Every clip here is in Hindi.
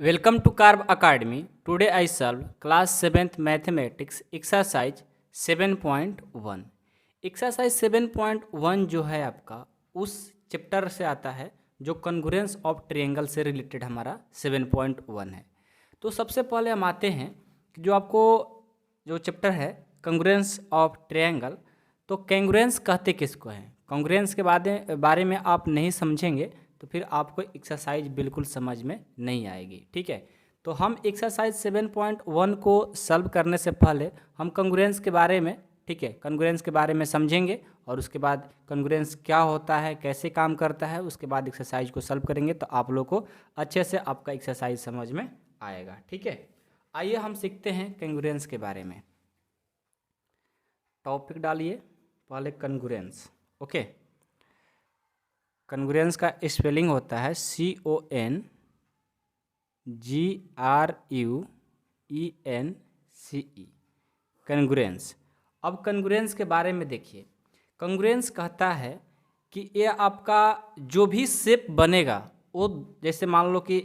Welcome to Carve Academy. Today I solved class 7th mathematics exercise 7.1. Exercise 7.1 जो है आपका उस चैप्टर से आता है जो कॉन्ग्रुएंस ऑफ ट्रायंगल से रिलेटेड हमारा 7.1 है। तो सबसे पहले हम आते हैं कि जो आपको जो चैप्टर है कॉन्ग्रुएंस ऑफ ट्रायंगल, तो कॉन्ग्रुएंस कहते किसको हैं? कॉन्ग्रुएंस के बारे में आप नहीं समझेंगे तो फिर आपको एक्सरसाइज बिल्कुल समझ में नहीं आएगी। ठीक है, तो हम एक्सरसाइज 7.1 को सॉल्व करने से पहले हम कॉन्ग्रुएंस के बारे में, ठीक है, कॉन्ग्रुएंस के बारे में समझेंगे और उसके बाद कॉन्ग्रुएंस क्या होता है, कैसे काम करता है, उसके बाद एक्सरसाइज को सॉल्व करेंगे तो आप लोग को अच्छे से आपका एक्सरसाइज समझ में आएगा। ठीक है, आइए हम सीखते हैं कॉन्ग्रुएंस के बारे में। टॉपिक डालिए पहले कॉन्ग्रुएंस। ओके, कॉन्ग्रुएंस का स्पेलिंग होता है CONGRUENCE। कॉन्ग्रुएंस। अब कॉन्ग्रुएंस के बारे में देखिए, कॉन्ग्रुएंस कहता है कि ये आपका जो भी शेप बनेगा वो, जैसे मान लो कि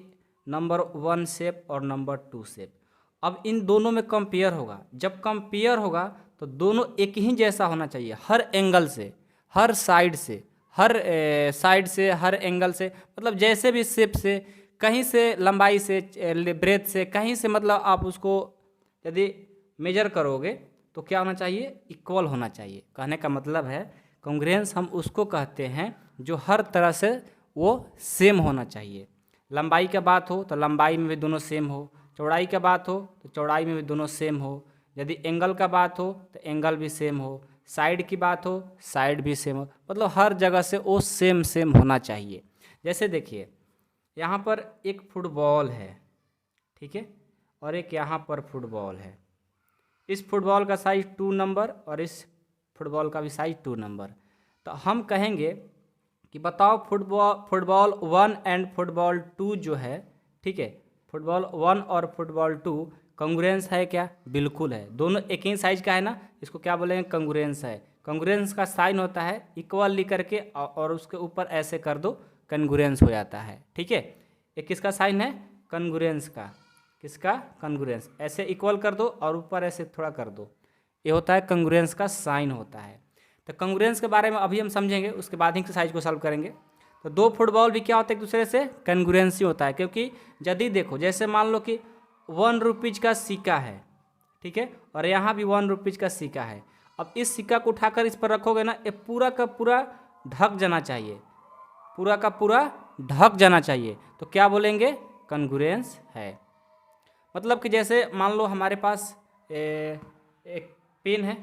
नंबर 1 शेप और नंबर 2 शेप, अब इन दोनों में कंपेयर होगा। जब कंपेयर होगा तो दोनों एक ही जैसा होना चाहिए, हर एंगल से, हर साइड से, हर एंगल से, मतलब जैसे भी शेप से, कहीं से लंबाई से, ब्रेथ से, कहीं से, मतलब आप उसको यदि मेजर करोगे तो क्या होना चाहिए? इक्वल होना चाहिए। कहने का मतलब है कॉन्ग्रुएंस हम उसको कहते हैं जो हर तरह से वो सेम होना चाहिए। लंबाई की बात हो तो लंबाई में भी दोनों सेम हो, चौड़ाई की बात हो तो चौड़ाई में भी दोनों सेम हो, यदि एंगल का बात हो तो एंगल भी सेम हो, साइड की बात हो साइड भी सेम हो, मतलब हर जगह से वो सेम होना चाहिए। जैसे देखिए यहाँ पर एक फुटबॉल है, ठीक है, और एक यहाँ पर फुटबॉल है। इस फुटबॉल का साइज 2 नंबर और इस फुटबॉल का भी साइज 2 नंबर। तो हम कहेंगे कि बताओ फुटबॉल 1 एंड फुटबॉल 2 जो है, ठीक है, फुटबॉल 1 और फुटबॉल 2 कॉन्ग्रुएंस है क्या? बिल्कुल है, दोनों एक ही साइज का है ना, इसको क्या बोलेंगे? कॉन्ग्रुएंस है। कॉन्ग्रुएंस का साइन होता है इक्वल लिख करके और उसके ऊपर ऐसे कर दो, कॉन्ग्रुएंस हो जाता है। ठीक है, ये किसका साइन है? कॉन्ग्रुएंस का। किसका? कॉन्ग्रुएंस। ऐसे इक्वल कर दो और ऊपर ऐसे थोड़ा कर दो, ये होता है कॉन्ग्रुएंस का साइन होता है। तो कॉन्ग्रुएंस के बारे में अभी हम समझेंगे, उसके बाद ही एक्सरसाइज को सॉल्व करेंगे। तो दो फुटबॉल भी क्या होता है? एक दूसरे से कॉन्ग्रुएंस ही होता है, क्योंकि यदि देखो जैसे मान लो कि 1 रुपीज़ का सिक्का है, ठीक है, और यहाँ भी 1 रुपीज़ का सिक्का है। अब इस सिक्का को उठाकर इस पर रखोगे ना, ये पूरा का पूरा ढक जाना चाहिए, पूरा का पूरा ढक जाना चाहिए, तो क्या बोलेंगे? कॉन्ग्रुएंस है। मतलब कि जैसे मान लो हमारे पास एक पेन है,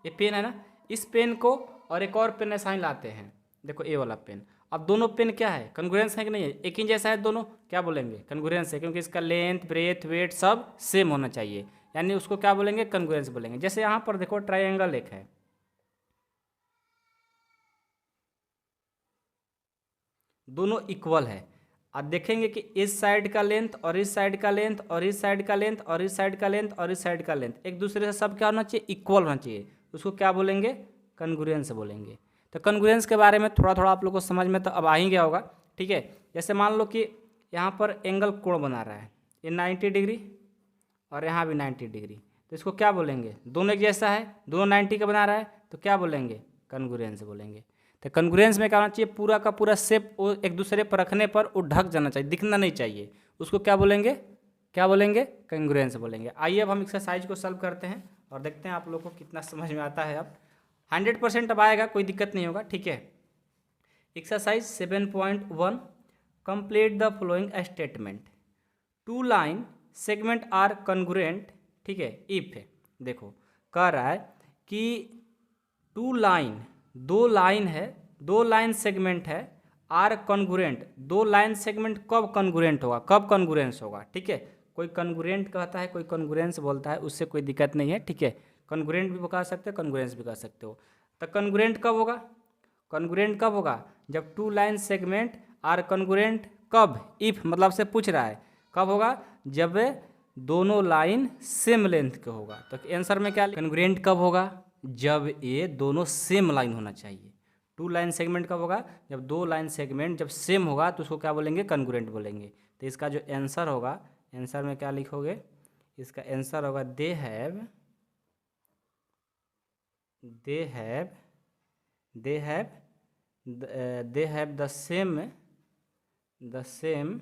ये पेन है ना, इस पेन को और एक और पेन साइन लाते हैं, देखो ये वाला पेन। अब दोनों पेन क्या है? कॉन्ग्रुएंस है कि नहीं है? एक ही जैसा है दोनों, क्या बोलेंगे? कॉन्ग्रुएंस है, क्योंकि इसका लेंथ, ब्रेथ, वेट सब सेम होना चाहिए, यानी उसको क्या बोलेंगे? कॉन्ग्रुएंस बोलेंगे। जैसे यहाँ पर देखो ट्रायंगल एक है, दोनों इक्वल है। अब देखेंगे कि इस साइड का लेंथ और इस साइड का लेंथ और इस साइड का लेंथ और इस साइड का लेंथ और इस साइड का लेंथ एक दूसरे से सब क्या होना चाहिए? इक्वल होना चाहिए। उसको क्या बोलेंगे? कॉन्ग्रुएंस बोलेंगे। तो कॉन्ग्रुएंस के बारे में थोड़ा थोड़ा आप लोग को समझ में तो अब आ ही गया होगा। ठीक है, जैसे मान लो कि यहाँ पर एंगल कोण बना रहा है, ये 90 डिग्री और यहाँ भी 90 डिग्री, तो इसको क्या बोलेंगे? दोनों एक जैसा है, दोनों 90 का बना रहा है, तो क्या बोलेंगे? कॉन्ग्रुएंस बोलेंगे। तो कॉन्ग्रुएंस में क्या होना चाहिए? पूरा का पूरा शेप वो एक दूसरे पर रखने पर वो ढक जाना चाहिए, दिखना नहीं चाहिए, उसको क्या बोलेंगे? क्या बोलेंगे? कॉन्ग्रुएंस बोलेंगे। आइए अब हम एक्सरसाइज को सॉल्व करते हैं और देखते हैं आप लोग को कितना समझ में आता है। अब 100% अब आएगा, कोई दिक्कत नहीं होगा। ठीक है, exercise 7.1, complete the following statement. 2 line segment are congruent, ठीक है, इफ है, देखो कह रहा है कि 2 लाइन, 2 लाइन है, 2 लाइन सेगमेंट है, आर कॉन्ग्रुएंट। 2 लाइन सेगमेंट कब कॉन्ग्रुएंट होगा? कब कॉन्ग्रुएंस होगा? ठीक है, कोई कॉन्ग्रुएंट कहता है, कोई कॉन्ग्रुएंस बोलता है, उससे कोई दिक्कत नहीं है। ठीक है, कॉन्ग्रुएंट भी कह सकते हो, कॉन्ग्रुएंस भी कह सकते हो। तो कॉन्ग्रुएंट कब होगा? कॉन्ग्रुएंट कब होगा? जब 2 लाइन सेगमेंट आर कॉन्ग्रुएंट। कब? इफ मतलब से पूछ रहा है कब होगा? जब दोनों लाइन सेम लेंथ के होगा। तो आंसर में क्या? कॉन्ग्रुएंट कब होगा? जब ये दोनों सेम लाइन होना चाहिए। 2 लाइन सेगमेंट कब होगा? जब 2 लाइन सेगमेंट जब सेम होगा तो उसको क्या बोलेंगे? कॉन्ग्रुएंट बोलेंगे। तो इसका जो आंसर होगा आंसर में क्या लिखोगे? इसका आंसर होगा they have the same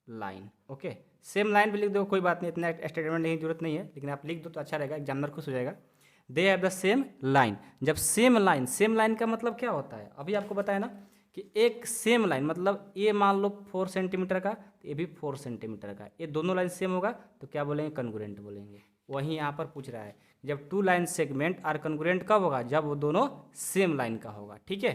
line. Okay, same line भी लिख दो, कोई बात नहीं, इतना स्टेटमेंट नहीं जरूरत नहीं है, लेकिन आप लिख दो तो अच्छा रहेगा, एग्जामिनर खुश हो जाएगा। They have the same line. जब सेम लाइन का मतलब क्या होता है? अभी आपको बताया ना कि एक सेम लाइन मतलब ये मान लो 4 सेंटीमीटर का, तो ये भी 4 सेंटीमीटर का, ये दोनों लाइन सेम होगा तो क्या बोलेंगे? कन्ग्रुएंट बोलेंगे। वहीं यहाँ पर पूछ रहा है जब 2 लाइन सेगमेंट आर कन्ग्रुएंट कब होगा? जब वो दोनों सेम लाइन का होगा। ठीक है।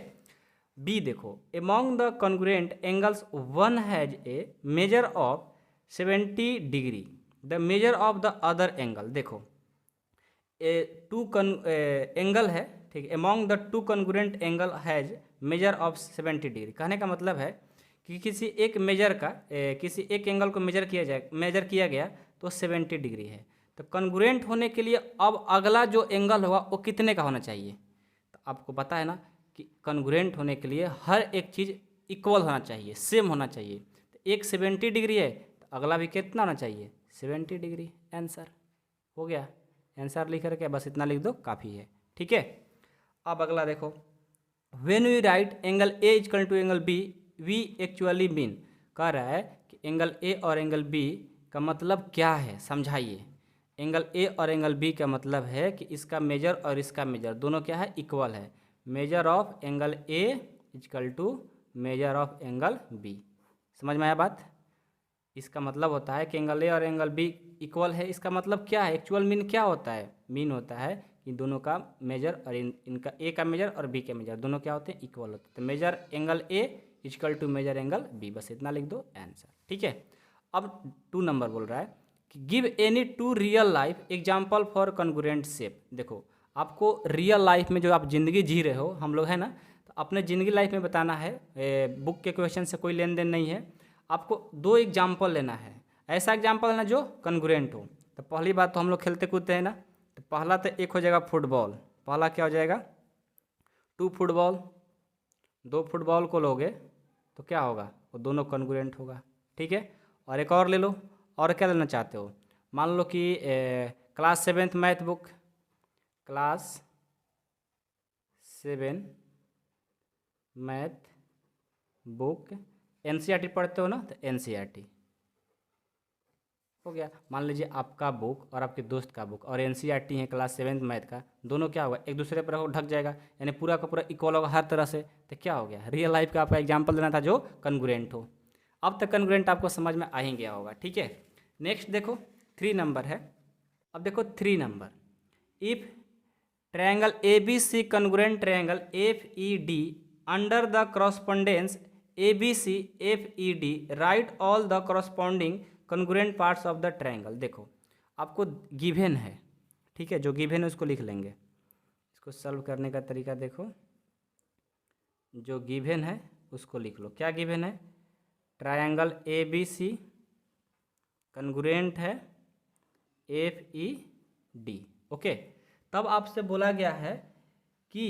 बी देखो, among the congruent angles one has a measure of 70 degree, the measure of the other angle. देखो एंगल है, ठीक है, among the 2 congruent angle has measure of 70 degree. कहने का मतलब है कि किसी एक किसी एक एंगल को मेजर किया गया तो 70 डिग्री है, तो कन्ग्रुएंट होने के लिए अब अगला जो एंगल होगा वो कितने का होना चाहिए? तो आपको पता है ना कि कन्ग्रुएंट होने के लिए हर एक चीज़ इक्वल होना चाहिए, सेम होना चाहिए। तो एक 70 डिग्री है तो अगला भी कितना होना चाहिए? 70 डिग्री। आंसर हो गया। आंसर लिख करके बस इतना लिख दो, काफ़ी है। ठीक है। अब अगला देखो, when we write angle A equal to angle B we actually mean. कह रहा है कि एंगल ए और एंगल बी का मतलब क्या है, समझाइए। एंगल ए और एंगल बी का मतलब है कि इसका मेजर और इसका मेजर दोनों क्या है? इक्वल है। Measure of angle A equal to measure of angle B. समझ में आया बात? इसका मतलब होता है कि एंगल ए और एंगल बी इक्वल है। इसका मतलब क्या है? एक्चुअल मीन क्या होता है? मीन होता है कि दोनों का मेजर और इनका ए का मेजर और बी के मेजर दोनों क्या होते हैं? इक्वल होते हैं। तो measure angle A equal to measure angle B, बस इतना लिख दो, आंसर। ठीक है। अब 2 नंबर बोल रहा है कि give any 2 real life example for congruent shape. देखो आपको रियल लाइफ में जो आप जिंदगी जी रहे हो, हम लोग है ना, तो अपने ज़िंदगी लाइफ में बताना है, बुक के क्वेश्चन से कोई लेन देन नहीं है। आपको 2 एग्जाम्पल लेना है, ऐसा एग्जाम्पल लेना जो कन्ग्रुएंट हो। तो पहली बात तो हम लोग खेलते कूदते हैं ना, तो पहला तो एक हो जाएगा फुटबॉल। पहला क्या हो जाएगा? 2 फुटबॉल। 2 फुटबॉल को लोगे तो क्या होगा? वो दोनों कन्ग्रुएंट होगा। ठीक है। और एक और ले लो, और क्या लेना चाहते हो? मान लो कि class 7th math book, class 7 math book, NCERT पढ़ते हो ना, तो एनसीईआरटी हो गया। मान लीजिए आपका बुक और आपके दोस्त का बुक और एनसीईआरटी है क्लास 7th मैथ का, दोनों क्या होगा? एक दूसरे पर ढक जाएगा, यानी पूरा का पूरा इक्वल होगा हर तरह से। तो क्या हो गया? रियल लाइफ का आपका एग्जाम्पल देना था जो कन्ग्रुएंट हो। अब तक कन्ग्रुएंट आपको समझ में आ ही गया होगा। ठीक है। नेक्स्ट देखो 3 नंबर है। अब देखो 3 number, if triangle A B C congruent triangle F E D under the correspondence ABC FED right all the corresponding congruent parts of the triangle. देखो आपको गिवन है, ठीक है, जो गिवन है उसको लिख लेंगे। इसको सॉल्व करने का तरीका देखो, जो गिवन है उसको लिख लो। क्या गिवन है? ट्रायंगल ABC कन्ग्रुएंट है FED। ओके। तब आपसे बोला गया है कि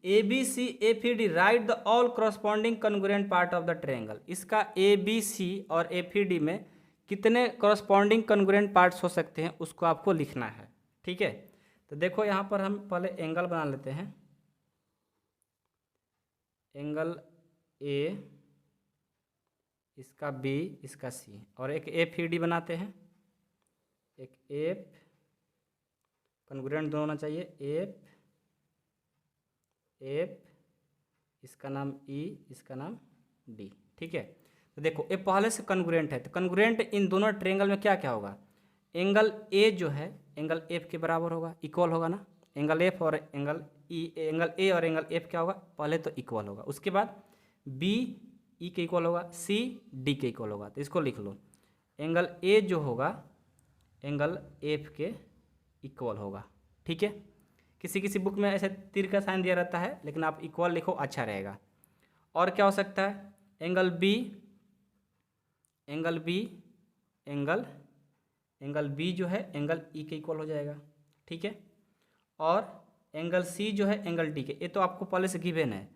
ABC FED right the all corresponding congruent part of the triangle. इसका ABC और FED में कितने corresponding कन्ग्रुएंट पार्ट्स हो सकते हैं उसको आपको लिखना है। ठीक है। तो देखो यहाँ पर हम पहले एंगल बना लेते हैं। एंगल A, इसका B, इसका C, और एक FED बनाते हैं। एक F कन्ग्रुएंट दोनों होना चाहिए, F इसका नाम E, इसका नाम D। ठीक है। तो देखो ये पहले से कन्ग्रुएंट है, तो कन्ग्रुएंट इन दोनों ट्रायंगल में क्या क्या होगा? एंगल A जो है एंगल F के बराबर होगा, इक्वल होगा ना। एंगल F और एंगल E, एंगल A और एंगल F क्या होगा? पहले तो इक्वल होगा, उसके बाद B E के इक्वल होगा, C D के इक्वल होगा। तो इसको लिख लो, एंगल A जो होगा एंगल F के इक्वल होगा। ठीक है। किसी किसी बुक में ऐसे तीर का साइन दिया रहता है, लेकिन आप इक्वल लिखो, अच्छा रहेगा। और क्या हो सकता है? एंगल B जो है एंगल E के इक्वल हो जाएगा। ठीक है। और एंगल C जो है एंगल D के, ये तो आपको पहले से गिवन है।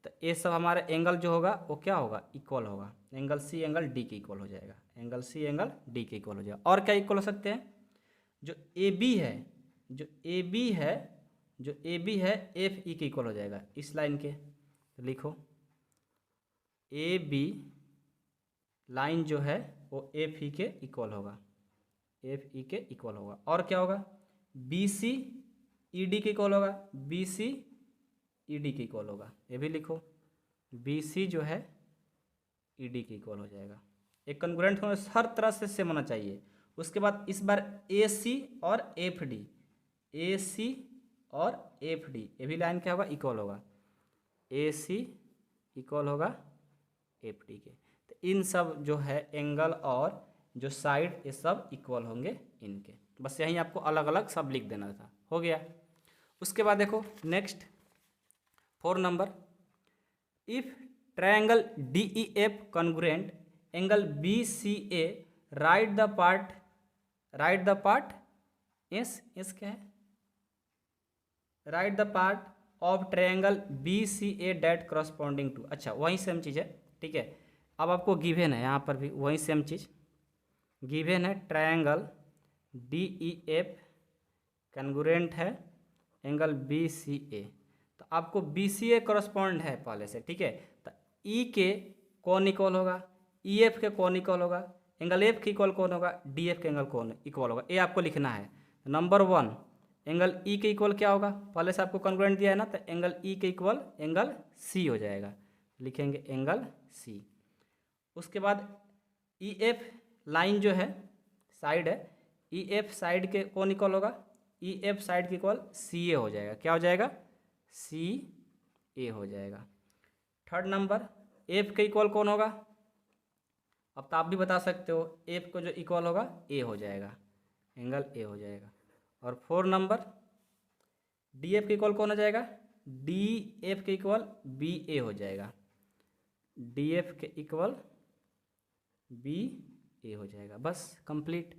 तो ये सब हमारे एंगल जो होगा वो क्या होगा, इक्वल होगा। एंगल सी एंगल डी के इक्वल हो जाएगा, एंगल सी एंगल डी के इक्वल हो जाएगा। और क्या इक्वल हो सकते हैं, जो ए बी है, जो ए बी है, जो ए बी है एफ ई के इक्वल हो जाएगा इस लाइन के। तो लिखो ए बी लाइन जो है वो एफ ई के इक्वल होगा, एफ ई के इक्वल होगा। और क्या होगा, बी सी ई डी के इक्वल होगा, बी सी ई डी के इक्वल होगा। ये भी लिखो बी सी जो है ई डी के इक्वल हो जाएगा। एक कॉन्ग्रुएंट होने हर तरह से सेम होना चाहिए। उसके बाद इस बार ए सी और एफ डी, ए सी और एफ डी, ये भी लाइन क्या होगा, इक्वल होगा, ए सी इक्वल होगा एफ डी के। तो इन सब जो है एंगल और जो साइड ये सब इक्वल होंगे इनके। बस यहीं आपको अलग अलग सब लिख देना था, हो गया। उसके बाद देखो next 4 number, if triangle D E F congruent angle B C A, right the part S क्या है, right the part of triangle B C A that corresponding to. अच्छा वही सेम चीज़ है, ठीक है। अब आपको गिवन है यहाँ पर भी वही सेम चीज़ गिवन है, triangle D E F congruent है एंगल बी सी ए। तो आपको बी सी ए करस्पॉन्ड है पहले से, ठीक है। तो ई के कौन इक्वल होगा, ई एफ के कौन इक्वल होगा, एंगल एफ के इक्वल कौन होगा, डी एफ के एंगल कौन इक्वल होगा, ये आपको लिखना है। नंबर 1 एंगल ई के इक्वल क्या होगा, पहले से आपको कॉन्ग्रुएंट दिया है ना, तो एंगल ई के इक्वल एंगल सी हो जाएगा, लिखेंगे एंगल सी। उसके बाद ई एफ लाइन जो है साइड है, ई एफ साइड के कौन इक्वल होगा, ई एफ साइड के इक्वल सी ए हो जाएगा, क्या हो जाएगा, सी ए हो जाएगा। 3rd नंबर एफ के इक्वल कौन होगा, अब तो आप भी बता सकते हो, एफ को जो इक्वल होगा ए हो जाएगा, एंगल ए हो जाएगा। और 4 नंबर डी एफ के इक्वल कौन हो जाएगा, डी एफ के इक्वल बी ए हो जाएगा, डी एफ के इक्वल बी ए हो जाएगा। बस कंप्लीट।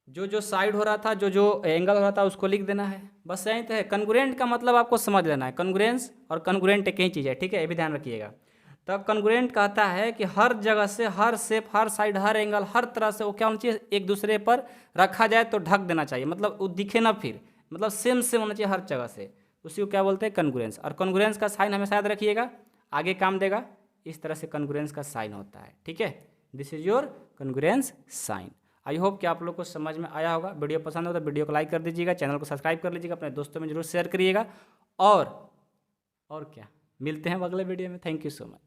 जो साइड हो रहा था, जो एंगल हो रहा था उसको लिख देना है, बस यही तो है। कॉन्ग्रुएंट का मतलब आपको समझ लेना है, कॉन्ग्रुएंस और कॉन्ग्रुएंट एक ही चीज़ है, ठीक है, ये भी ध्यान रखिएगा। तब कॉन्ग्रुएंट कहता है कि हर जगह से, हर शेप, हर साइड, हर एंगल, हर तरह से वो क्या होना चाहिए, एक दूसरे पर रखा जाए तो ढक देना चाहिए, मतलब वो दिखे ना, फिर मतलब सेम होना चाहिए हर जगह से, उसी को क्या बोलते हैं, कॉन्ग्रुएंस। और कॉन्ग्रुएंस का साइन हमेशा याद रखिएगा, आगे काम देगा। इस तरह से कॉन्ग्रुएंस का साइन होता है, ठीक है। This is your congruence sign. I hope कि आप लोग को समझ में आया होगा। वीडियो पसंद हो तो वीडियो को लाइक कर दीजिएगा, चैनल को सब्सक्राइब कर लीजिएगा, अपने दोस्तों में जरूर शेयर करिएगा। और क्या, मिलते हैं अगले वीडियो में। Thank you so much.